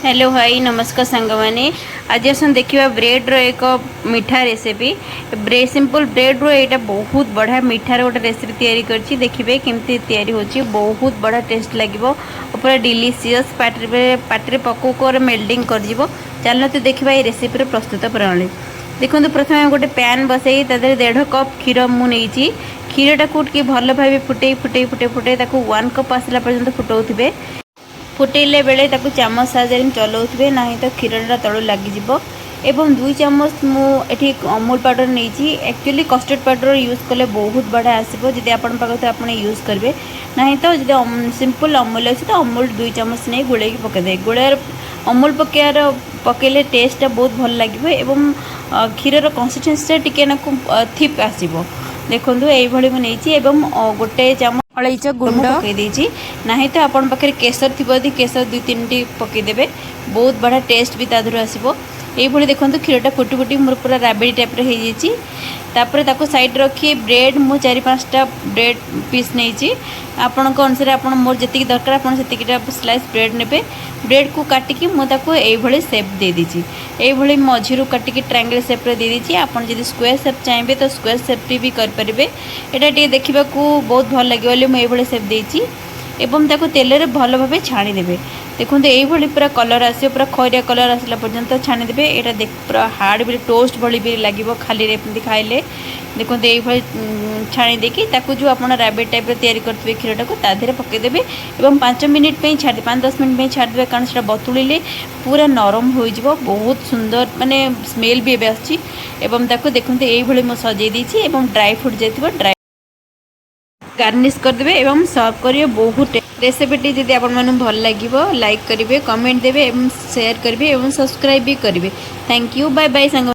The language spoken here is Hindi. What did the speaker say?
हेलो हाई नमस्कार सांग मैंने आज आसन देखा ब्रेड रो एक मीठा रेसिपी ब्रेड सिंपल ब्रेड रो यहाँ बहुत बढ़िया मीठार गोटे रेसिपी तैयारी करछि देखिए केमती तैयारी होछि बहुत बढ़िया टेस्ट लगे पूरा डिलीशियस पाटे पकौक मेल्टिंग कर चलते देखा ये रेसिपी प्रस्तुत प्रणाली। देखो प्रथम गोटे पैन बसई तादे 1.5 कप क्षीर मुझे क्षीरटा को भल भाव फुटे फुटे फुटे फुटे 1 कप आसला पर्यंत फुटाऊे फुटेले बेले ताकू चामच साहाय्य चलाऊे ना तो क्षीरटा तलू लगिज एवं 2 चामच मुझे अमूल पाउडर नहीं एक्चुअली कस्टर्ड पाउडर यूज कले बहुत बढ़िया आसो जब आप आप यूज करेंगे ना तो जब सिंपल अमूल अच्छे तो अमूल 2 चामच नहीं गुड़े पकईदे गुड़ा अमूल पकईले टेस्टा बहुत भल लगे एवं क्षीर कंसिस्टेंसी टिके थिक आसो देखो ये मुझे गोटे चामच अलैच गुंड पकई ना तो आप केसर थी केसर 2-3 पकईदे बहुत बढ़िया टेस्ट भी तादर आसो ये देखो क्षीरटा फुटी फुटी मोर पूरा राबिड़ी टाइप हो साइड रखी ब्रेड मु 4-5टा ब्रेड पीस नहीं आपण अनुसार आप मोर जी दरकार आप स्लाइस ब्रेड ने ब्रेड को काटिकी मुझे सेप दे दीची ये मझीरू काटिकी ट्रायंगल सेप दे दीची आपन जदि स्क्वायर सेप चाहिए तो स्क्वायर सेप भी करेंगे यहाँ देखा बहुत भल लगे मुझे सेप देती एवं ताको तेल रे भल भाव छाणीदे देखो ये पूरा कलर आस पूरा खरिया कलर आसला पर्यंत छाणीदे यहाँ देख पूरा हार्ड भी टोस्ट भली भी लगे खाली खाइले देखो ये छाणी देकी जो आप राबिट टाइप तैयारी करते क्षीरटा को ताधे पकईदे और 5 मिनिट छाड़ी 5-10 मिनिट छाड़दे कारण से बतुड़े पूरा नरम हो बहुत सुंदर माने स्मेल भी एवं देखो ये सजे देती ड्राई फ्रूट जाइए ड्राई गार्निश करदे एवं सर्व करिए बहुत रेसिपीटी जदि आपन भल लगे लाइक करेंगे कमेंट देवे एवं शेयर करेंगे एवं सब्सक्राइब भी करेंगे। थैंक यू बाय बाय सांग।